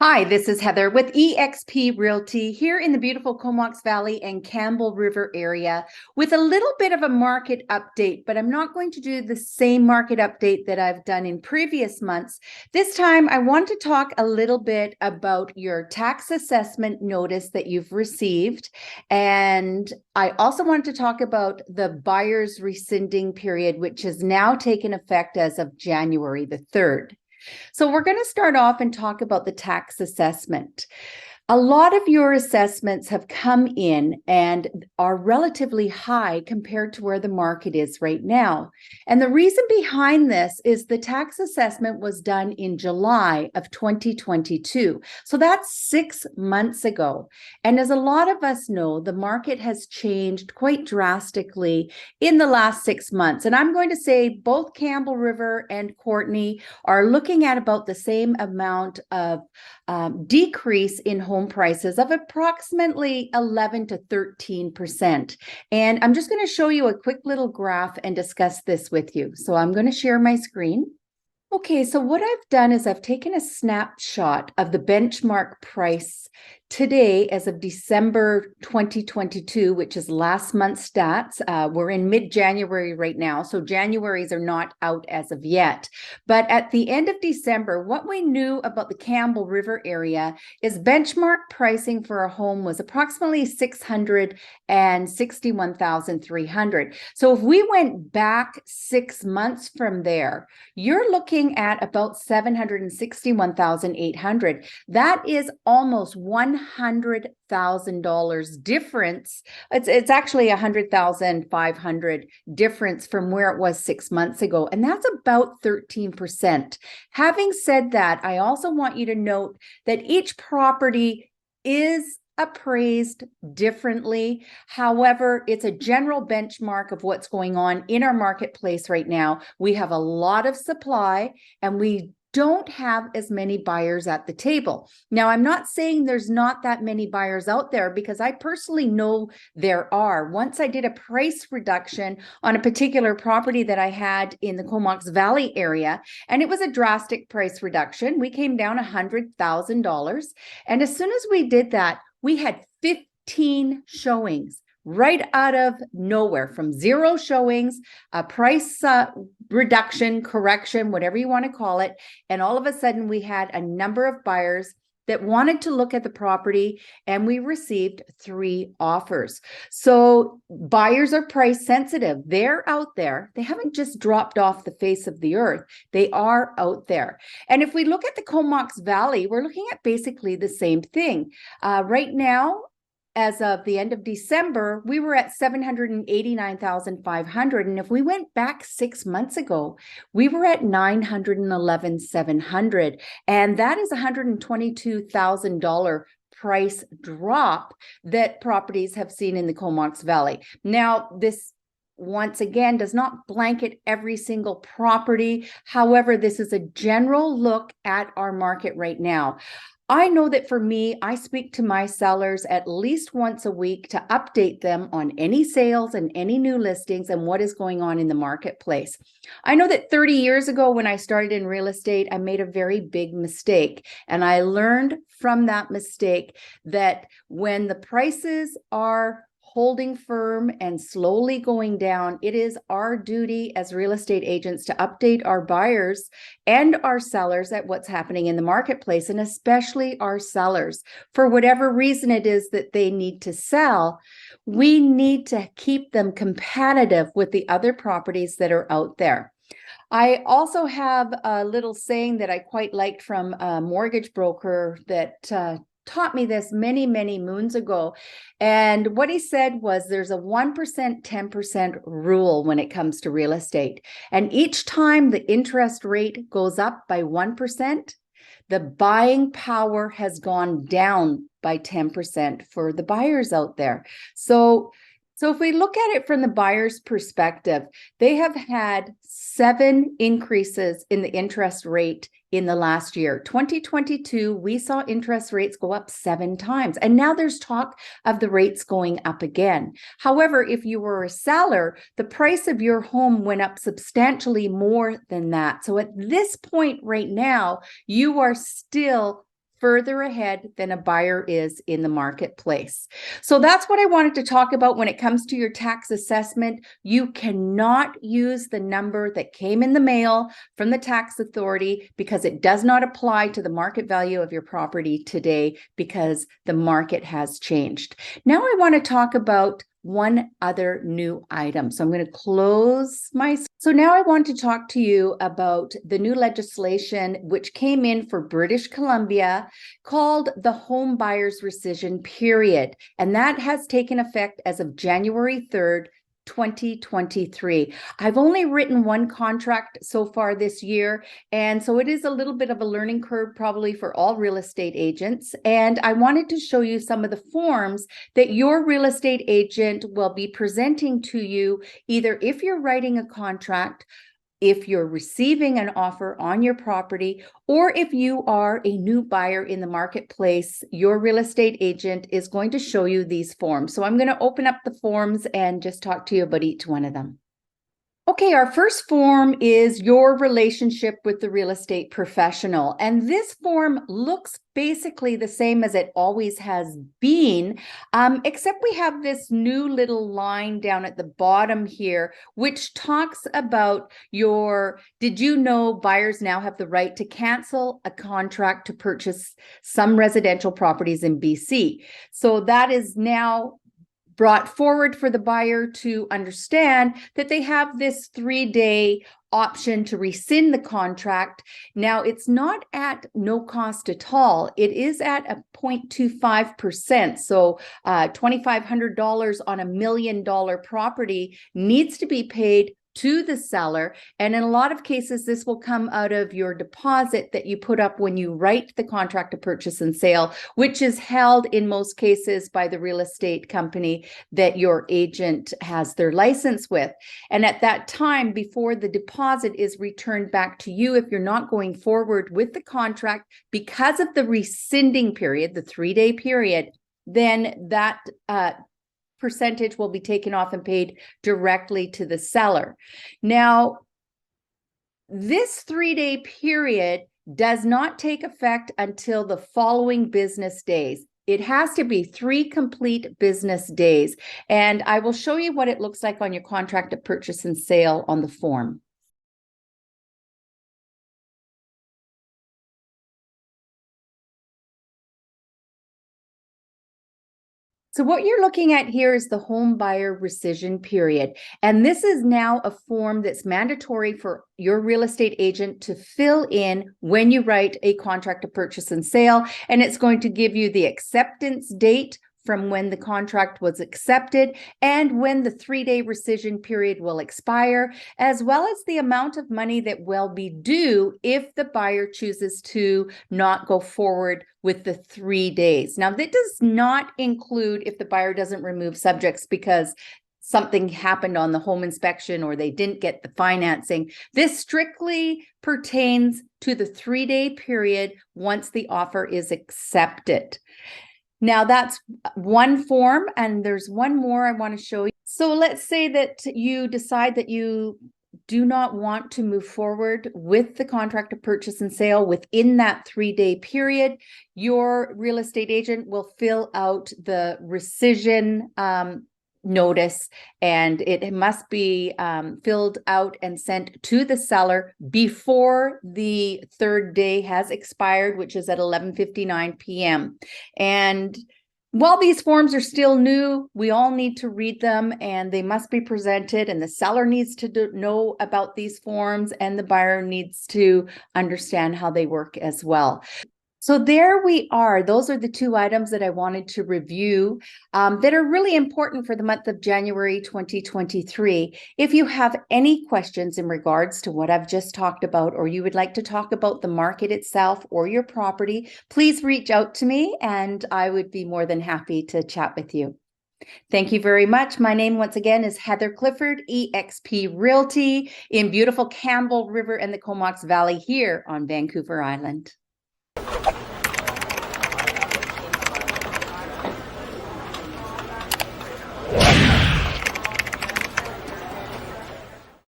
Hi, this is Heather with eXp Realty here in the beautiful Comox Valley and Campbell River area with a little bit of a market update, but I'm not going to do the same market update that I've done in previous months. This time, I want to talk a little bit about your tax assessment notice that you've received. And I also want to talk about the buyer's rescinding period, which has now taken effect as of January the 3rd. So we're going to start off and talk about the tax assessment. A lot of your assessments have come in and are relatively high compared to where the market is right now. And the reason behind this is the tax assessment was done in July of 2022. So that's 6 months ago. And as a lot of us know, the market has changed quite drastically in the last 6 months. And I'm going to say both Campbell River and Courtenay are looking at about the same amount of decrease in home prices of approximately 11 to 13%. And I'm just going to show you a quick little graph and discuss this with you. So I'm going to share my screen. Okay, so what I've done is I've taken a snapshot of the benchmark price today as of December 2022, which is last month's stats. We're in mid-January right now, so January's are not out as of yet. But at the end of December, what we knew about the Campbell River area is benchmark pricing for a home was approximately $661,300. So if we went back 6 months from there, you're looking at about $761,800. That is almost $100,000 difference. It's actually $100,500 difference from where it was 6 months ago, and that's about 13%. Having said that, I also want you to note that each property is appraised differently. However, it's a general benchmark of what's going on in our marketplace right now. We have a lot of supply and we don't have as many buyers at the table. Now, I'm not saying there's not that many buyers out there because I personally know there are. Once I did a price reduction on a particular property that I had in the Comox Valley area, and it was a drastic price reduction. We came down $100,000. And as soon as we did that, we had 15 showings right out of nowhere, from 0 showings, a price reduction, correction, whatever you want to call it. And all of a sudden we had a number of buyers that wanted to look at the property, and we received 3 offers. So buyers are price sensitive. They're out there. They haven't just dropped off the face of the earth. They are out there. And if we look at the Comox Valley, we're looking at basically the same thing. Right now, as of the end of December, we were at $789,500. And if we went back 6 months ago, we were at $911,700. And that is $122,000 price drop that properties have seen in the Comox Valley. Now, this once again does not blanket every single property. However, this is a general look at our market right now. I know that for me, I speak to my sellers at least once a week to update them on any sales and any new listings and what is going on in the marketplace. I know that 30 years ago when I started in real estate, I made a very big mistake. And I learned from that mistake that when the prices are holding firm and slowly going down, it is our duty as real estate agents to update our buyers and our sellers at what's happening in the marketplace, and especially our sellers. For whatever reason it is that they need to sell, we need to keep them competitive with the other properties that are out there. I also have a little saying that I quite liked from a mortgage broker that taught me this many, many moons ago. And what he said was there's a 1%, 10% rule when it comes to real estate. And each time the interest rate goes up by 1%, the buying power has gone down by 10% for the buyers out there. So if we look at it from the buyer's perspective, they have had 7 increases in the interest rate in the last year. 2022, we saw interest rates go up 7 times, and now there's talk of the rates going up again. However, if you were a seller, the price of your home went up substantially more than that. So at this point right now, you are still further ahead than a buyer is in the marketplace. So that's what I wanted to talk about when it comes to your tax assessment. You cannot use the number that came in the mail from the tax authority because it does not apply to the market value of your property today because the market has changed. Now I want to talk about one other new item. So I'm going to close my... So now I want to talk to you about the new legislation which came in for British Columbia called the Home Buyers Rescission Period. And that has taken effect as of January 3rd, 2023. I've only written one contract so far this year, and so it is a little bit of a learning curve probably for all real estate agents. And I wanted to show you some of the forms that your real estate agent will be presenting to you, either if you're writing a contract, if you're receiving an offer on your property, or if you are a new buyer in the marketplace. Your real estate agent is going to show you these forms. So I'm going to open up the forms and just talk to you about each one of them. Okay, our first form is your relationship with the real estate professional. And this form looks basically the same as it always has been, except we have this new little line down at the bottom here, which talks about did you know buyers now have the right to cancel a contract to purchase some residential properties in BC? So that is now brought forward for the buyer to understand that they have this 3-day option to rescind the contract. Now, it's not at no cost at all. It is at a 0.25%. So $2,500 on $1 million property needs to be paid to the seller. And in a lot of cases, this will come out of your deposit that you put up when you write the contract of purchase and sale, which is held in most cases by the real estate company that your agent has their license with. And at that time, before the deposit is returned back to you, if you're not going forward with the contract because of the rescinding period, the 3-day period, then that percentage will be taken off and paid directly to the seller. Now, this 3-day period does not take effect until the following business days. It has to be 3 complete business days. And I will show you what it looks like on your contract of purchase and sale on the form. So what you're looking at here is the home buyer rescission period. And this is now a form that's mandatory for your real estate agent to fill in when you write a contract of purchase and sale. And it's going to give you the acceptance date from when the contract was accepted and when the 3-day rescission period will expire, as well as the amount of money that will be due if the buyer chooses to not go forward with the 3 days. Now, that does not include if the buyer doesn't remove subjects because something happened on the home inspection or they didn't get the financing. This strictly pertains to the 3-day period once the offer is accepted. Now that's one form, and there's one more I want to show you. So let's say that you decide that you do not want to move forward with the contract of purchase and sale within that 3-day period. Your real estate agent will fill out the rescission notice, and it must be filled out and sent to the seller before the 3rd day has expired, which is at 11:59 p.m. And while these forms are still new, we all need to read them, and they must be presented, and the seller needs to know about these forms, and the buyer needs to understand how they work as well. So there we are. Those are the 2 items that I wanted to review that are really important for the month of January 2023. If you have any questions in regards to what I've just talked about, or you would like to talk about the market itself or your property, please reach out to me and I would be more than happy to chat with you. Thank you very much. My name once again is Heather Clifford, eXp Realty in beautiful Campbell River and the Comox Valley here on Vancouver Island.